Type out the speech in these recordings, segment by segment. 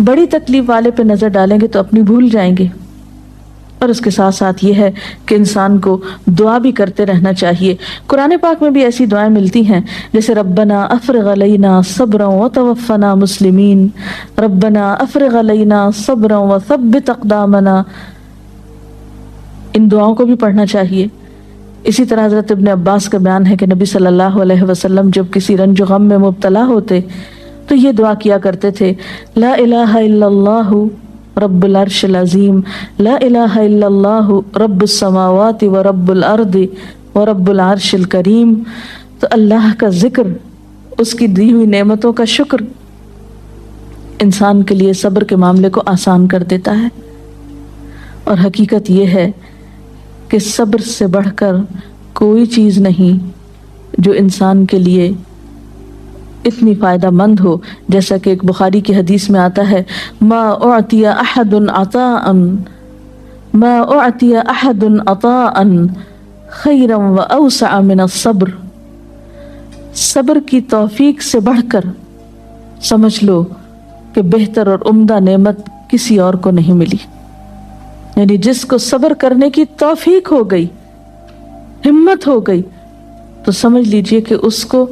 بڑی تکلیف والے پہ نظر ڈالیں گے تو اپنی بھول جائیں گے۔ اور اس کے ساتھ ساتھ یہ ہے کہ انسان کو دعا بھی کرتے رہنا چاہیے۔ قرآن پاک میں بھی ایسی دعائیں ملتی ہیں جیسے ربنا افرغ علینا صبرا وتوفنا مسلمین، ربنا افرغ علینا صبرا وثبت اقدامنا، ان دعاؤں کو بھی پڑھنا چاہیے۔ اسی طرح حضرت ابن عباس کا بیان ہے کہ نبی صلی اللہ علیہ وسلم جب کسی رنج و غم میں مبتلا ہوتے تو یہ دعا کیا کرتے تھے، لا الہ الا اللہ رب العرش العظیم، لا الہ الا اللہ رب السماوات و رب الارض و رب العرش الکریم۔ تو اللہ کا ذکر، اس کی دی ہوئی نعمتوں کا شکر انسان کے لیے صبر کے معاملے کو آسان کر دیتا ہے۔ اور حقیقت یہ ہے کہ صبر سے بڑھ کر کوئی چیز نہیں جو انسان کے لیے اتنی فائدہ مند ہو، جیسا کہ ایک بخاری کی حدیث میں آتا ہے، ما اعطی احد عطاء ما اعطی احد عطاء خیرا واوسع من الصبر۔ صبر کی توفیق سے بڑھ کر سمجھ لو کہ بہتر اور عمدہ نعمت کسی اور کو نہیں ملی۔ یعنی جس کو صبر کرنے کی توفیق ہو گئی، ہمت ہو گئی، تو سمجھ لیجئے کہ اس کو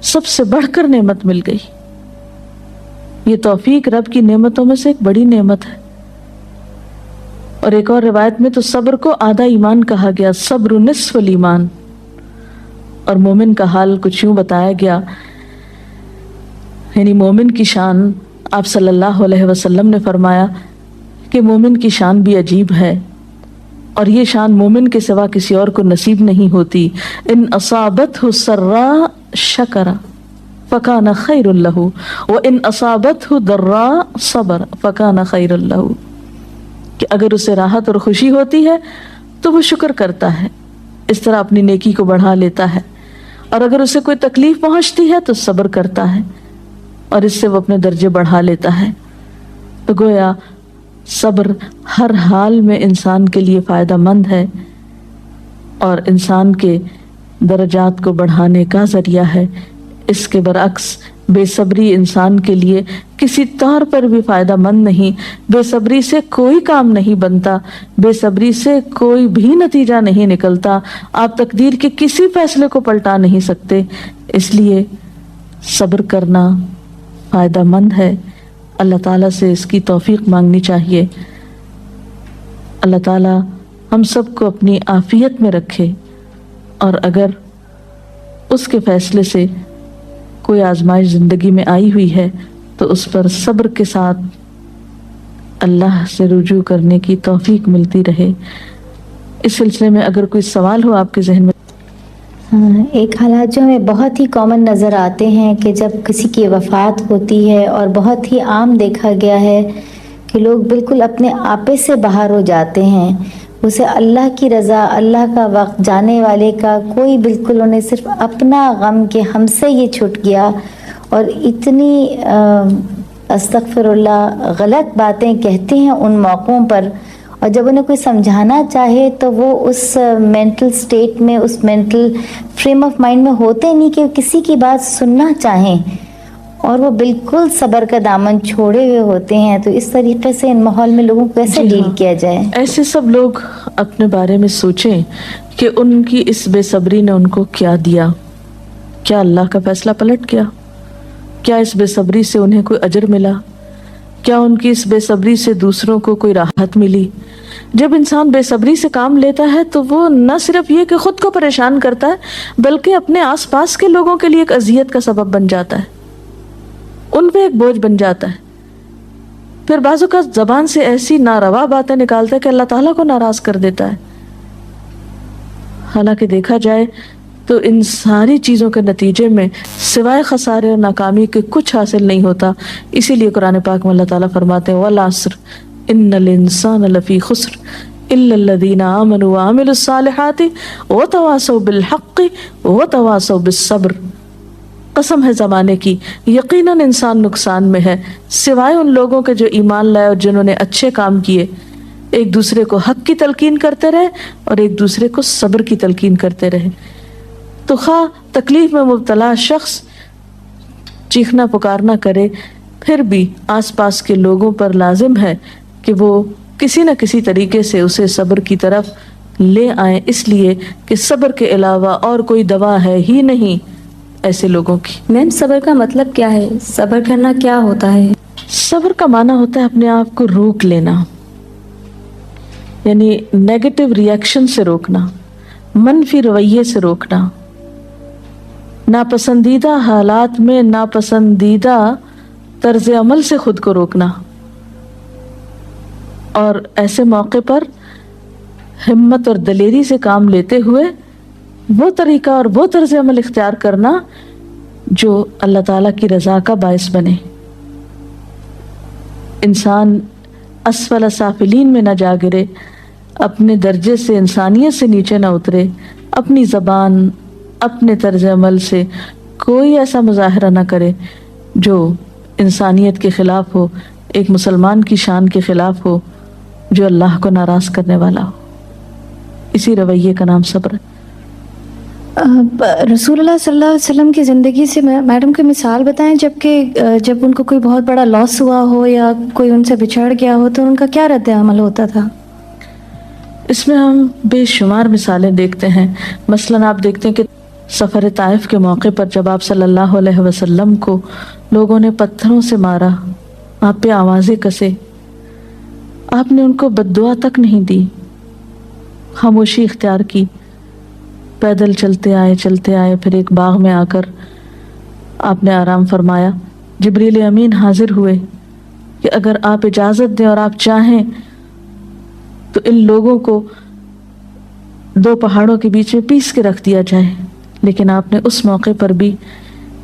سب سے بڑھ کر نعمت مل گئی۔ یہ توفیق رب کی نعمتوں میں سے ایک بڑی نعمت ہے۔ اور ایک اور روایت میں تو صبر کو آدھا ایمان کہا گیا، صبر نصف الایمان۔ اور مومن کا حال کچھ یوں بتایا گیا، یعنی مومن کی شان آپ صلی اللہ علیہ وسلم نے فرمایا کہ مومن کی شان بھی عجیب ہے، اور یہ شان مومن کے سوا کسی اور کو نصیب نہیں ہوتی۔ ان اصابتہ سراء شکر فکان خیر لہ وان اصابتہ ضراء صبر فکان خیر لہ، کہ اگر اسے راحت اور خوشی ہوتی ہے تو وہ شکر کرتا ہے، اس طرح اپنی نیکی کو بڑھا لیتا ہے، اور اگر اسے کوئی تکلیف پہنچتی ہے تو صبر کرتا ہے، اور اس سے وہ اپنے درجے بڑھا لیتا ہے۔ تو گویا صبر ہر حال میں انسان کے لیے فائدہ مند ہے، اور انسان کے درجات کو بڑھانے کا ذریعہ ہے۔ اس کے برعکس بے صبری انسان کے لیے کسی طور پر بھی فائدہ مند نہیں۔ بے صبری سے کوئی کام نہیں بنتا، بے صبری سے کوئی بھی نتیجہ نہیں نکلتا، آپ تقدیر کے کسی فیصلے کو پلٹا نہیں سکتے۔ اس لیے صبر کرنا فائدہ مند ہے۔ اللہ تعالیٰ سے اس کی توفیق مانگنی چاہیے۔ اللہ تعالیٰ ہم سب کو اپنی عافیت میں رکھے، اور اگر اس کے فیصلے سے کوئی آزمائش زندگی میں آئی ہوئی ہے تو اس پر صبر کے ساتھ اللہ سے رجوع کرنے کی توفیق ملتی رہے۔ اس سلسلے میں اگر کوئی سوال ہو آپ کے ذہن میں۔ ایک حالات جو ہمیں بہت ہی کامن نظر آتے ہیں کہ جب کسی کی وفات ہوتی ہے، اور بہت ہی عام دیکھا گیا ہے کہ لوگ بالکل اپنے آپے سے باہر ہو جاتے ہیں، اسے اللہ کی رضا، اللہ کا وقت، جانے والے کا کوئی بالکل انہیں صرف اپنا غم کہ ہم سے یہ چھٹ گیا، اور اتنی استغفر اللہ غلط باتیں کہتے ہیں ان موقعوں پر، اور جب انہیں کوئی سمجھانا چاہے تو وہ اس مینٹل سٹیٹ میں، اس مینٹل فریم آف مائنڈ میں ہوتے نہیں کہ کسی کی بات سننا چاہیں، اور وہ بالکل صبر کا دامن چھوڑے ہوئے ہوتے ہیں۔ تو اس طریقے سے ان ماحول میں لوگوں کو کیسے ڈیل کیا جائے؟ ایسے سب لوگ اپنے بارے میں سوچیں کہ ان کی اس بے صبری نے ان کو کیا دیا؟ کیا اللہ کا فیصلہ پلٹ گیا؟ کیا اس بے صبری سے انہیں کوئی اجر ملا؟ کیا ان کی اس بے صبری سے دوسروں کو کوئی راحت ملی؟ جب انسان بے صبری سے کام لیتا ہے تو وہ نہ صرف یہ کہ خود کو پریشان کرتا ہے، بلکہ اپنے آس پاس کے لوگوں کے لیے ایک اذیت کا سبب بن جاتا ہے، ان پہ ایک بوجھ بن جاتا ہے۔ پھر بعض اوقات زبان سے ایسی ناروا باتیں نکالتا ہے کہ اللہ تعالیٰ کو ناراض کر دیتا ہے۔ حالانکہ دیکھا جائے تو ان ساری چیزوں کے نتیجے میں سوائے خسارے اور ناکامی کے کچھ حاصل نہیں ہوتا۔ اسی لیے قرآن پاک میں اللہ تعالیٰ فرماتے ہیں وَالْعَصْرِ إِنَّ الْإِنسَانَ لَفِي خُسْرٍ إِلَّا الَّذِينَ آمَنُوا وَعَمِلُوا الصَّالِحَاتِ وَتَوَاصَوْا بِالْحَقِّ وَتَوَاصَوْا بِالصَّبْرِ۔ قسم ہے زمانے کی، یقیناً انسان نقصان میں ہے سوائے ان لوگوں کے جو ایمان لائے اور جنہوں نے اچھے کام کیے، ایک دوسرے کو حق کی تلقین کرتے رہے اور ایک دوسرے کو صبر کی تلقین کرتے رہے۔ تو خواہ تکلیف میں مبتلا شخص چیخنا پکارنا کرے، پھر بھی آس پاس کے لوگوں پر لازم ہے کہ وہ کسی نہ کسی طریقے سے اسے صبر کی طرف لے آئیں، اس لیے کہ صبر کے علاوہ اور کوئی دوا ہے ہی نہیں ایسے لوگوں کی۔ میم صبر کا مطلب کیا ہے؟ صبر کرنا کیا ہوتا ہے؟ صبر کا معنی ہوتا ہے اپنے آپ کو روک لینا، یعنی نیگیٹو ریئیکشن سے روکنا، منفی رویے سے روکنا، ناپسندیدہ حالات میں ناپسندیدہ طرز عمل سے خود کو روکنا، اور ایسے موقع پر ہمت اور دلیری سے کام لیتے ہوئے وہ طریقہ اور وہ طرز عمل اختیار کرنا جو اللہ تعالیٰ کی رضا کا باعث بنے۔ انسان اسفل سافلین میں نہ جا گرے، اپنے درجے سے انسانیت سے نیچے نہ اترے، اپنی زبان اپنے طرز عمل سے کوئی ایسا مظاہرہ نہ کرے جو انسانیت کے خلاف ہو، ایک مسلمان کی شان کے خلاف ہو، جو اللہ کو ناراض کرنے والا ہو۔ اسی رویے کا نام صبر ہے۔ رسول اللہ صلی اللہ علیہ وسلم کی زندگی سے میڈم کی مثال بتائیں، جب ان کو کوئی بہت بڑا لاس ہوا ہو یا کوئی ان سے بچھڑ گیا ہو تو ان کا کیا رد عمل ہوتا تھا؟ اس میں ہم بے شمار مثالیں دیکھتے ہیں۔ مثلاً آپ دیکھتے ہیں کہ سفر طائف کے موقع پر جب آپ صلی اللہ علیہ وسلم کو لوگوں نے پتھروں سے مارا، آپ پہ آوازیں کسے، آپ نے ان کو بد دعا تک نہیں دی، خاموشی اختیار کی، پیدل چلتے آئے، پھر ایک باغ میں آ کر آپ نے آرام فرمایا۔ جبریل امین حاضر ہوئے کہ اگر آپ اجازت دیں اور آپ چاہیں تو ان لوگوں کو دو پہاڑوں کے بیچ میں پیس کے رکھ دیا جائے، لیکن آپ نے اس موقع پر بھی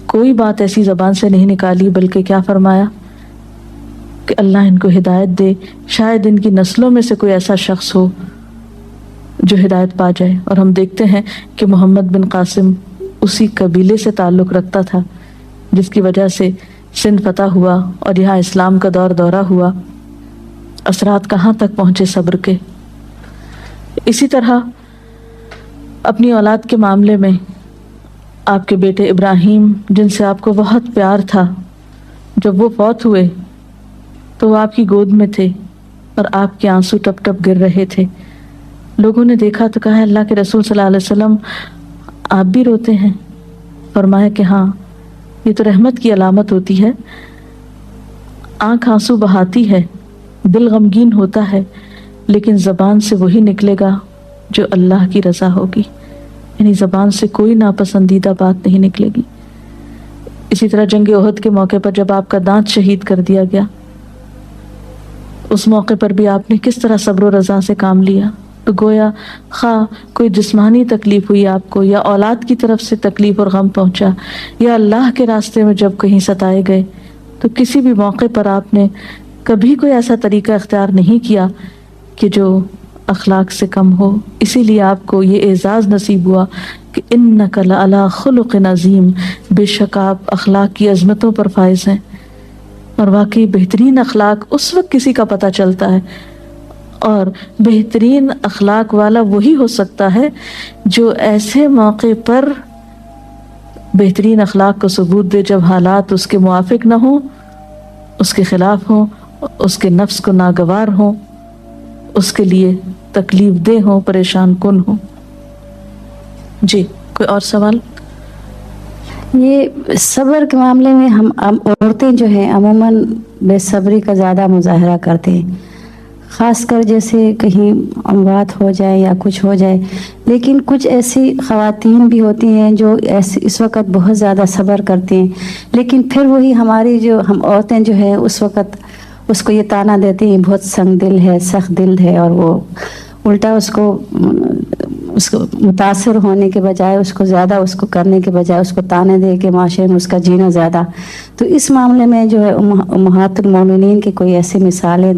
کوئی بات ایسی زبان سے نہیں نکالی، بلکہ کیا فرمایا کہ اللہ ان کو ہدایت دے، شاید ان کی نسلوں میں سے کوئی ایسا شخص ہو جو ہدایت پا جائے۔ اور ہم دیکھتے ہیں کہ محمد بن قاسم اسی قبیلے سے تعلق رکھتا تھا جس کی وجہ سے سندھ فتح ہوا اور یہاں اسلام کا دورہ ہوا۔ اثرات کہاں تک پہنچے صبر کے۔ اسی طرح اپنی اولاد کے معاملے میں آپ کے بیٹے ابراہیم، جن سے آپ کو بہت پیار تھا، جب وہ فوت ہوئے تو وہ آپ کی گود میں تھے اور آپ کے آنسو ٹپ ٹپ گر رہے تھے۔ لوگوں نے دیکھا تو کہا اللہ کے رسول صلی اللہ علیہ وسلم آپ بھی روتے ہیں؟ فرمایا کہ ہاں، یہ تو رحمت کی علامت ہوتی ہے، آنکھ آنسو بہاتی ہے، دل غمگین ہوتا ہے، لیکن زبان سے وہی نکلے گا جو اللہ کی رضا ہوگی، یعنی زبان سے کوئی ناپسندیدہ بات نہیں نکلے گی۔ اسی طرح جنگ احد کے موقع پر جب آپ کا دانت شہید کر دیا گیا، اس موقع پر بھی آپ نے کس طرح صبر و رضا سے کام لیا۔ تو گویا خواہ کوئی جسمانی تکلیف ہوئی آپ کو، یا اولاد کی طرف سے تکلیف اور غم پہنچا، یا اللہ کے راستے میں جب کہیں ستائے گئے، تو کسی بھی موقع پر آپ نے کبھی کوئی ایسا طریقہ اختیار نہیں کیا کہ جو اخلاق سے کم ہو۔ اسی لیے آپ کو یہ اعزاز نصیب ہوا کہ انک لعلی خلق عظیم، بے شک آپ اخلاق کی عظمتوں پر فائز ہیں۔ اور واقعی بہترین اخلاق اس وقت کسی کا پتہ چلتا ہے، اور بہترین اخلاق والا وہی ہو سکتا ہے جو ایسے موقع پر بہترین اخلاق کو ثبوت دے جب حالات اس کے موافق نہ ہوں، اس کے خلاف ہوں، اس کے نفس کو ناگوار ہوں، اس کے لیے تکلیف دہ ہوں، پریشان کن ہوں۔ جی کوئی اور سوال؟ یہ صبر کے معاملے میں ہم عورتیں جو ہیں عموماً بے صبری کا زیادہ مظاہرہ کرتے ہیں، خاص کر جیسے کہیں اموات ہو جائے یا کچھ ہو جائے، لیکن کچھ ایسی خواتین بھی ہوتی ہیں جو اس وقت بہت زیادہ صبر کرتی ہیں، لیکن پھر وہی ہماری جو ہم عورتیں جو ہے اس وقت اس کو یہ طعنہ دیتی ہیں بہت سنگ دل ہے، سخت دل ہے، اور وہ الٹا اس کو متاثر ہونے کے بجائے اس کو زیادہ اس کو کرنے کے بجائے اس کو طعنے دے کے معاشرے میں اس کا جینا زیادہ۔ تو اس معاملے میں جو ہے امہات المومنین کی کوئی ایسی مثالیں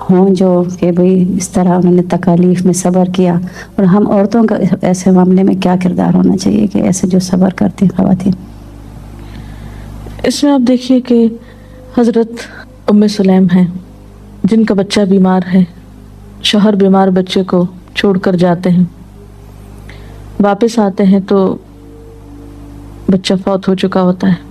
ہوں جو کہ بھئی اس طرح انہوں نے تکالیف میں صبر کیا، اور ہم عورتوں کا ایسے معاملے میں کیا کردار ہونا چاہیے کہ ایسے جو صبر کرتی ہیں خواتین؟ اس میں آپ دیکھیے کہ حضرت ام سلیم ہیں جن کا بچہ بیمار ہے، شوہر بیمار بچے کو چھوڑ کر جاتے ہیں، واپس آتے ہیں تو بچہ فوت ہو چکا ہوتا ہے۔